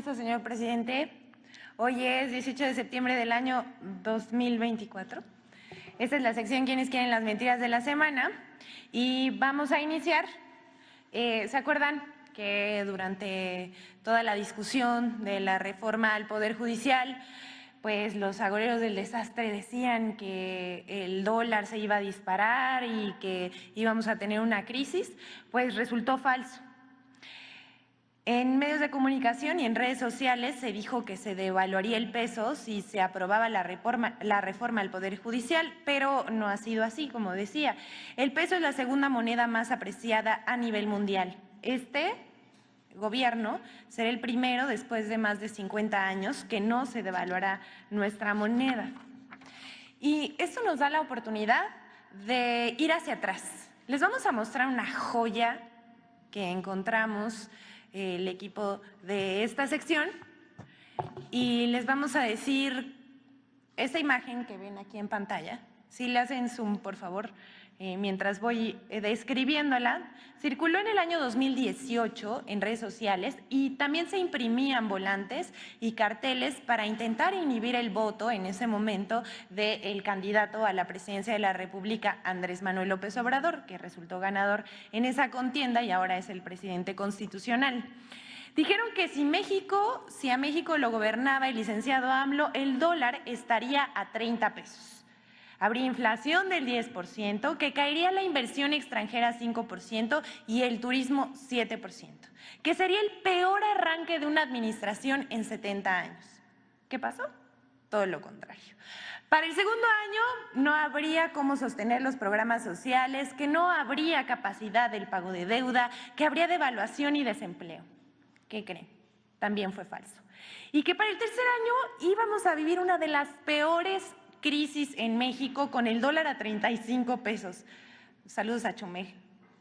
gusto, señor presidente. Hoy es 18 de septiembre del año 2024. Esta es la sección ¿Quiénes quieren las mentiras de la semana? Y vamos a iniciar. ¿Se acuerdan que durante toda la discusión de la reforma al Poder Judicial, pues los agoreros del desastre decían que el dólar se iba a disparar y que íbamos a tener una crisis? Pues resultó falso. En medios de comunicación y en redes sociales se dijo que se devaluaría el peso si se aprobaba la reforma al Poder Judicial, pero no ha sido así, como decía. El peso es la segunda moneda más apreciada a nivel mundial. Este gobierno será el primero después de más de 50 años que no se devaluará nuestra moneda. Y esto nos da la oportunidad de ir hacia atrás. Les vamos a mostrar una joya que encontramos el equipo de esta sección y les vamos a decir esta imagen que ven aquí en pantalla. Si le hacen zoom, por favor, mientras voy describiéndola. Circuló en el año 2018 en redes sociales y también se imprimían volantes y carteles para intentar inhibir el voto en ese momento del candidato a la presidencia de la República, Andrés Manuel López Obrador, que resultó ganador en esa contienda y ahora es el presidente constitucional. Dijeron que si a México lo gobernaba el licenciado AMLO, el dólar estaría a 30 pesos. Habría inflación del 10%, que caería la inversión extranjera 5% y el turismo 7%, que sería el peor arranque de una administración en 70 años. ¿Qué pasó? Todo lo contrario. Para el segundo año no habría cómo sostener los programas sociales, que no habría capacidad del pago de deuda, que habría devaluación y desempleo. ¿Qué creen? También fue falso. Y que para el tercer año íbamos a vivir una de las peores crisis en México con el dólar a 35 pesos. Saludos a Chumel.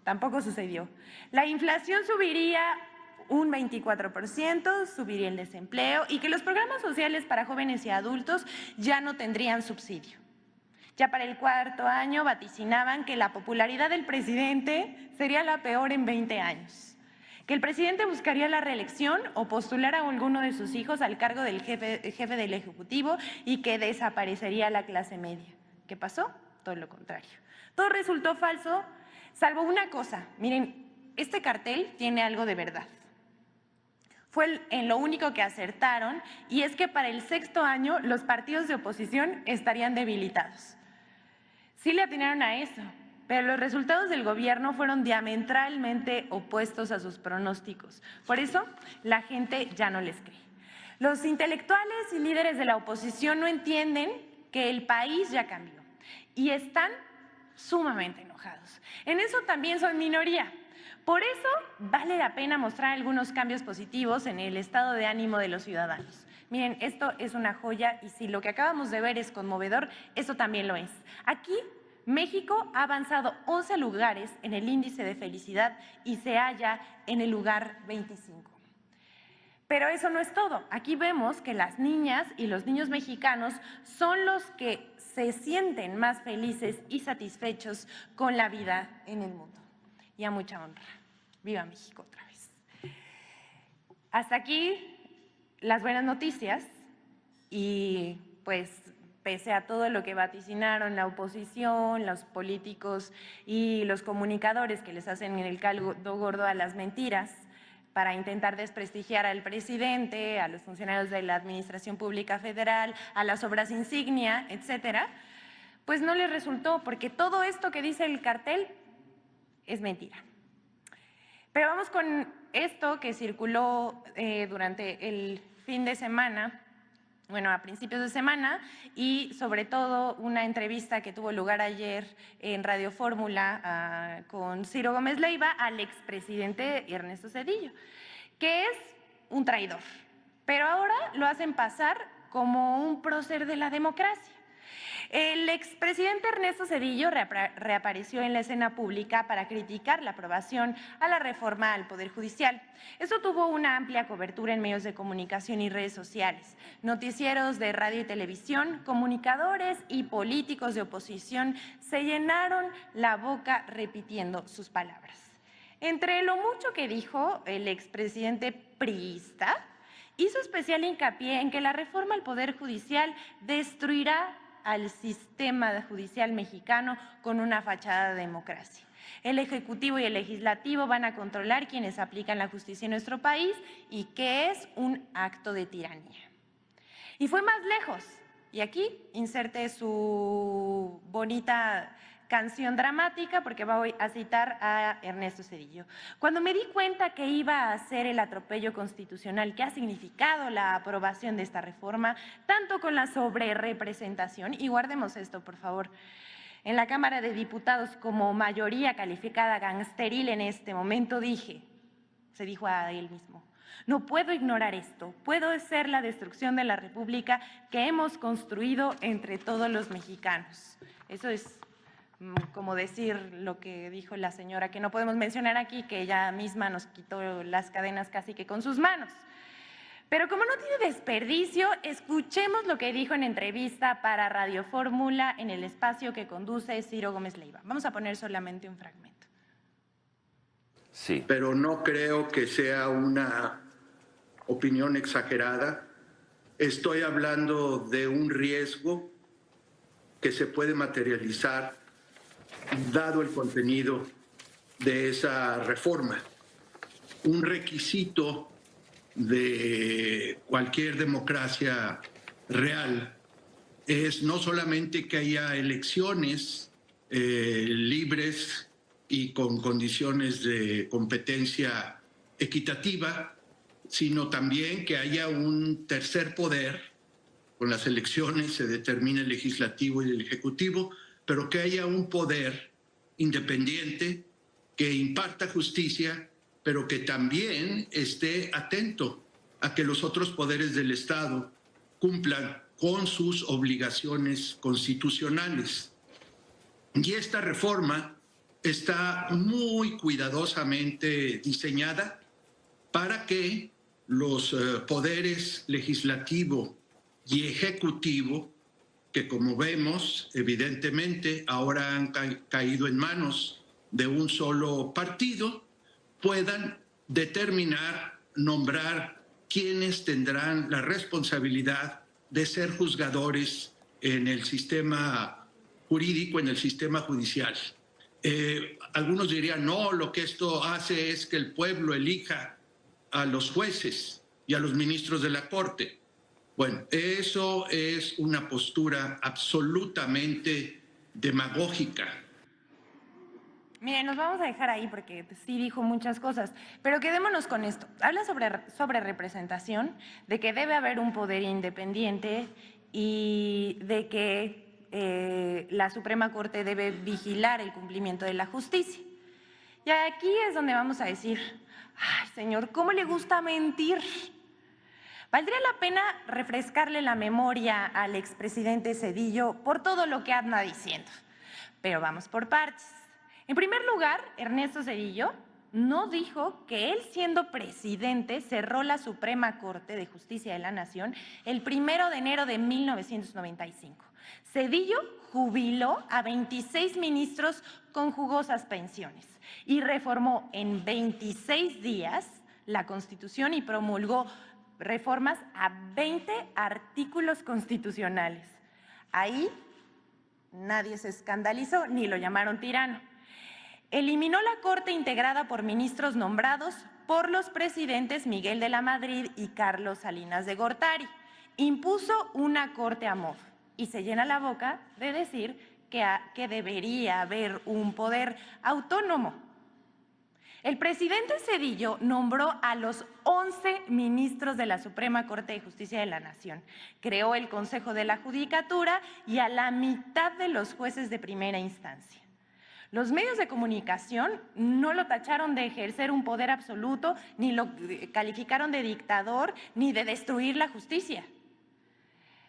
Tampoco sucedió. La inflación subiría un 24%, subiría el desempleo y que los programas sociales para jóvenes y adultos ya no tendrían subsidio. Ya para el cuarto año vaticinaban que la popularidad del presidente sería la peor en 20 años. Que el presidente buscaría la reelección o postular a alguno de sus hijos al cargo del jefe del Ejecutivo y que desaparecería la clase media. ¿Qué pasó? Todo lo contrario. Todo resultó falso, salvo una cosa. Miren, este cartel tiene algo de verdad. Fue en lo único que acertaron, y es que para el sexto año los partidos de oposición estarían debilitados. Sí le atinaron a eso, pero los resultados del gobierno fueron diametralmente opuestos a sus pronósticos. Por eso, la gente ya no les cree. Los intelectuales y líderes de la oposición no entienden que el país ya cambió y están sumamente enojados. En eso también son minoría. Por eso vale la pena mostrar algunos cambios positivos en el estado de ánimo de los ciudadanos. Miren, esto es una joya y si lo que acabamos de ver es conmovedor, eso también lo es. Aquí México ha avanzado 11 lugares en el índice de felicidad y se halla en el lugar 25. Pero eso no es todo. Aquí vemos que las niñas y los niños mexicanos son los que se sienten más felices y satisfechos con la vida en el mundo. Y a mucha honra. ¡Viva México otra vez! Hasta aquí las buenas noticias y pues pese a todo lo que vaticinaron la oposición, los políticos y los comunicadores que les hacen el caldo gordo a las mentiras para intentar desprestigiar al presidente, a los funcionarios de la Administración Pública Federal, a las obras insignia, etcétera, pues no les resultó, porque todo esto que dice el cartel es mentira. Pero vamos con esto que circuló durante el fin de semana, bueno, a principios de semana, y sobre todo una entrevista que tuvo lugar ayer en Radio Fórmula con Ciro Gómez Leiva al expresidente Ernesto Zedillo, que es un traidor, pero ahora lo hacen pasar como un prócer de la democracia. El expresidente Ernesto Zedillo reapareció en la escena pública para criticar la aprobación a la reforma al Poder Judicial. Eso tuvo una amplia cobertura en medios de comunicación y redes sociales, noticieros de radio y televisión, comunicadores y políticos de oposición se llenaron la boca repitiendo sus palabras. Entre lo mucho que dijo el expresidente priista hizo especial hincapié en que la reforma al Poder Judicial destruirá al sistema judicial mexicano con una fachada de democracia. El Ejecutivo y el Legislativo van a controlar quienes aplican la justicia en nuestro país y que es un acto de tiranía. Y fue más lejos. Y aquí inserte su bonita canción dramática porque voy a citar a Ernesto Zedillo. Cuando me di cuenta que iba a ser el atropello constitucional que ha significado la aprobación de esta reforma, tanto con la sobrerepresentación, y guardemos esto por favor, en la Cámara de Diputados como mayoría calificada gangsteril en este momento, se dijo a él mismo, no puedo ignorar esto, puede ser la destrucción de la República que hemos construido entre todos los mexicanos. Eso es como decir lo que dijo la señora, que no podemos mencionar aquí, que ella misma nos quitó las cadenas casi que con sus manos. Pero como no tiene desperdicio, escuchemos lo que dijo en entrevista para Radio Fórmula en el espacio que conduce Ciro Gómez Leiva. Vamos a poner solamente un fragmento. Sí. Pero no creo que sea una opinión exagerada. Estoy hablando de un riesgo que se puede materializar dado el contenido de esa reforma. Un requisito de cualquier democracia real es no solamente que haya elecciones libres y con condiciones de competencia equitativa, sino también que haya un tercer poder. Con las elecciones se determina el legislativo y el ejecutivo, pero que haya un poder independiente que imparta justicia, pero que también esté atento a que los otros poderes del Estado cumplan con sus obligaciones constitucionales. Y esta reforma está muy cuidadosamente diseñada para que los poderes legislativo y ejecutivo, que como vemos, evidentemente, ahora han caído en manos de un solo partido, puedan determinar, nombrar quiénes tendrán la responsabilidad de ser juzgadores en el sistema jurídico, en el sistema judicial. Algunos dirían, no, lo que esto hace es que el pueblo elija a los jueces y a los ministros de la Corte. Bueno, eso es una postura absolutamente demagógica. Miren, nos vamos a dejar ahí porque sí dijo muchas cosas, pero quedémonos con esto. Habla sobre representación, de que debe haber un poder independiente y de que la Suprema Corte debe vigilar el cumplimiento de la justicia. Y aquí es donde vamos a decir, ay, señor, ¿cómo le gusta mentir? Valdría la pena refrescarle la memoria al expresidente Zedillo por todo lo que anda diciendo, pero vamos por partes. En primer lugar, Ernesto Zedillo no dijo que él, siendo presidente, cerró la Suprema Corte de Justicia de la Nación el 1 de enero de 1995. Zedillo jubiló a 26 ministros con jugosas pensiones y reformó en 26 días la Constitución y promulgó reformas a 20 artículos constitucionales. Ahí nadie se escandalizó ni lo llamaron tirano. Eliminó la Corte integrada por ministros nombrados por los presidentes Miguel de la Madrid y Carlos Salinas de Gortari. Impuso una Corte a modo y se llena la boca de decir que debería haber un poder autónomo. El presidente Zedillo nombró a los 11 ministros de la Suprema Corte de Justicia de la Nación, creó el Consejo de la Judicatura y a la mitad de los jueces de primera instancia. Los medios de comunicación no lo tacharon de ejercer un poder absoluto, ni lo calificaron de dictador, ni de destruir la justicia.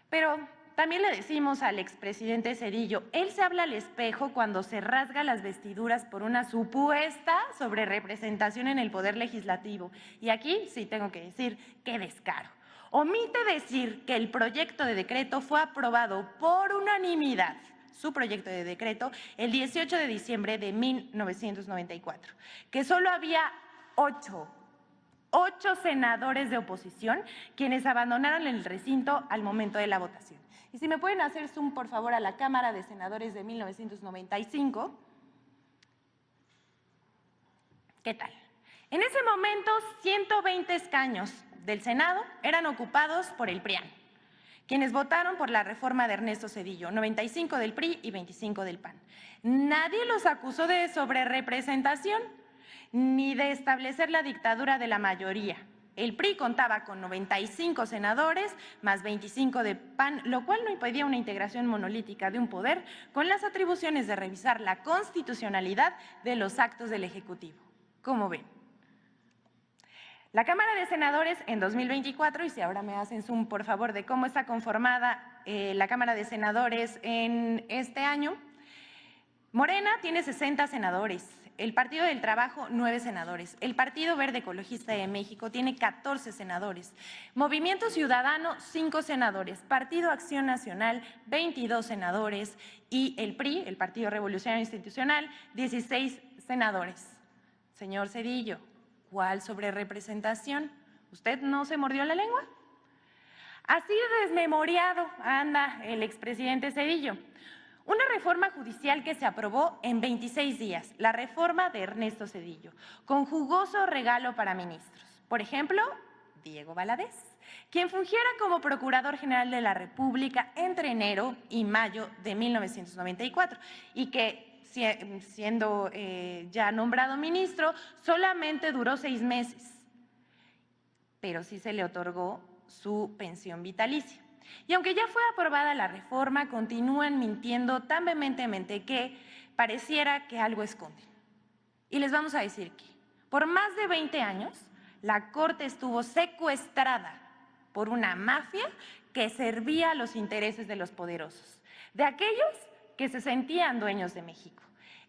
Pero también le decimos al expresidente Zedillo, él se habla al espejo cuando se rasga las vestiduras por una supuesta sobrerepresentación en el poder legislativo. Y aquí sí tengo que decir, qué descaro. Omite decir que el proyecto de decreto fue aprobado por unanimidad, su proyecto de decreto, el 18 de diciembre de 1994, que solo había 8 8 senadores de oposición quienes abandonaron el recinto al momento de la votación. Y si me pueden hacer zoom, por favor, a la Cámara de Senadores de 1995. ¿Qué tal? En ese momento, 120 escaños del Senado eran ocupados por el PRIAN, quienes votaron por la reforma de Ernesto Zedillo, 95 del PRI y 25 del PAN. Nadie los acusó de sobrerepresentación ni de establecer la dictadura de la mayoría. El PRI contaba con 95 senadores más 25 de PAN, lo cual no impedía una integración monolítica de un poder con las atribuciones de revisar la constitucionalidad de los actos del Ejecutivo. ¿Cómo ven? La Cámara de Senadores en 2024, y si ahora me hacen zoom, por favor, de cómo está conformada la Cámara de Senadores en este año, Morena tiene 60 senadores, el Partido del Trabajo 9 senadores, el Partido Verde Ecologista de México tiene 14 senadores, Movimiento Ciudadano 5 senadores, Partido Acción Nacional 22 senadores y el PRI, el Partido Revolucionario Institucional, 16 senadores. Señor Zedillo, ¿cuál sobrerepresentación? ¿Usted no se mordió la lengua? Así de desmemoriado anda el expresidente Zedillo. Una reforma judicial que se aprobó en 26 días, la reforma de Ernesto Zedillo, con jugoso regalo para ministros. Por ejemplo, Diego Valadez, quien fungiera como Procurador General de la República entre enero y mayo de 1994 y que, siendo ya nombrado ministro, solamente duró 6 meses, pero sí se le otorgó su pensión vitalicia. Y aunque ya fue aprobada la reforma, continúan mintiendo tan vehementemente que pareciera que algo esconden. Y les vamos a decir que por más de 20 años, la Corte estuvo secuestrada por una mafia que servía a los intereses de los poderosos, de aquellos que se sentían dueños de México.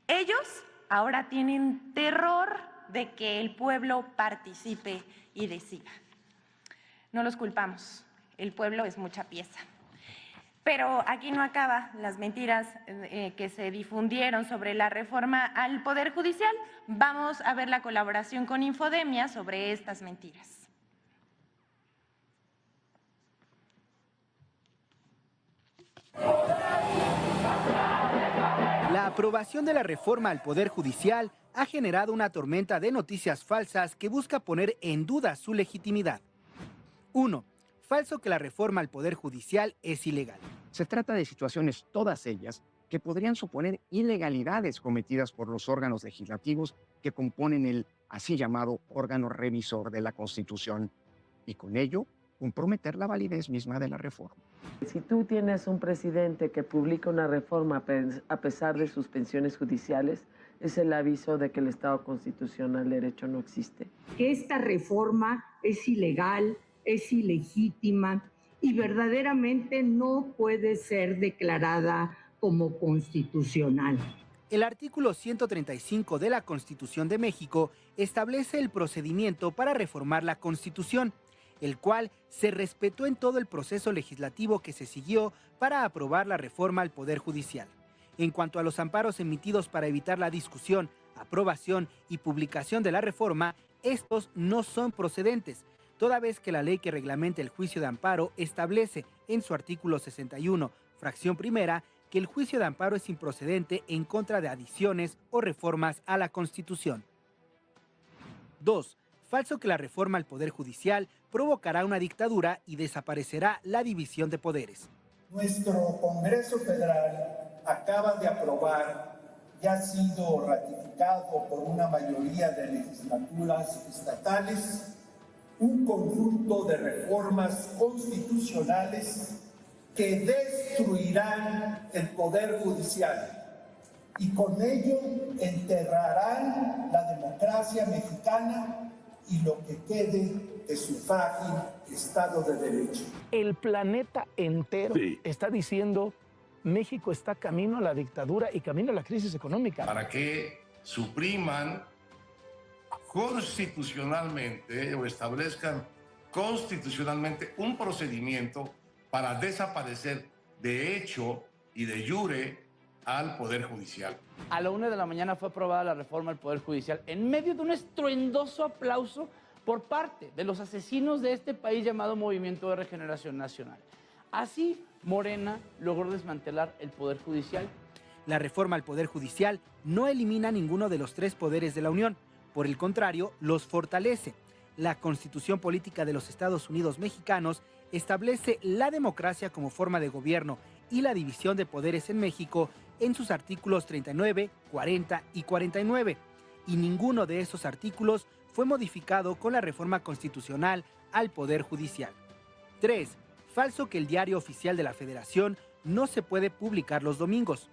Ellos ahora tienen terror de que el pueblo participe y decida. No los culpamos, el pueblo es mucha pieza. Pero aquí no acaban las mentiras que se difundieron sobre la reforma al Poder Judicial. Vamos a ver la colaboración con Infodemia sobre estas mentiras. La aprobación de la reforma al Poder Judicial ha generado una tormenta de noticias falsas que busca poner en duda su legitimidad. 1. Falso que la reforma al Poder Judicial es ilegal. Se trata de situaciones, todas ellas, que podrían suponer ilegalidades cometidas por los órganos legislativos que componen el así llamado órgano revisor de la Constitución y con ello comprometer la validez misma de la reforma. Si tú tienes un presidente que publica una reforma a pesar de suspensiones judiciales, es el aviso de que el Estado constitucional de derecho no existe. Que esta reforma es ilegal, es ilegítima y verdaderamente no puede ser declarada como constitucional. El artículo 135 de la Constitución de México establece el procedimiento para reformar la Constitución, el cual se respetó en todo el proceso legislativo que se siguió para aprobar la reforma al Poder Judicial. En cuanto a los amparos emitidos para evitar la discusión, aprobación y publicación de la reforma, estos no son procedentes, toda vez que la ley que reglamenta el juicio de amparo establece en su artículo 61, fracción primera, que el juicio de amparo es improcedente en contra de adiciones o reformas a la Constitución. 2. Falso que la reforma al Poder Judicial provocará una dictadura y desaparecerá la división de poderes. Nuestro Congreso Federal acaba de aprobar y ha sido ratificado por una mayoría de legislaturas estatales un conjunto de reformas constitucionales que destruirán el Poder Judicial y con ello enterrarán la democracia mexicana y lo que quede de su frágil Estado de Derecho. El planeta entero está diciendo México está camino a la dictadura y camino a la crisis económica. Para que supriman constitucionalmente o establezcan constitucionalmente un procedimiento para desaparecer de hecho y de jure al Poder Judicial. A la 1 de la mañana fue aprobada la reforma del Poder Judicial en medio de un estruendoso aplauso por parte de los asesinos de este país llamado Movimiento de Regeneración Nacional. Así, Morena logró desmantelar el Poder Judicial. La reforma al Poder Judicial no elimina ninguno de los tres poderes de la Unión. Por el contrario, los fortalece. La Constitución Política de los Estados Unidos Mexicanos establece la democracia como forma de gobierno y la división de poderes en México en sus artículos 39, 40 y 49. Y ninguno de esos artículos fue modificado con la reforma constitucional al Poder Judicial. 3. Falso que el Diario Oficial de la Federación no se puede publicar los domingos.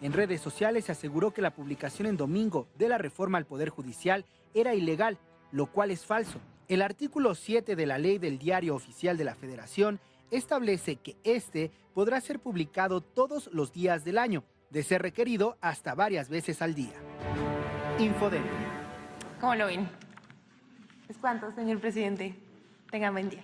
En redes sociales se aseguró que la publicación en domingo de la reforma al Poder Judicial era ilegal, lo cual es falso. El artículo 7 de la Ley del Diario Oficial de la Federación establece que este podrá ser publicado todos los días del año, de ser requerido hasta varias veces al día. Infodemia. ¿Cómo lo ven? ¿Es cuánto, señor presidente? Tengan buen día.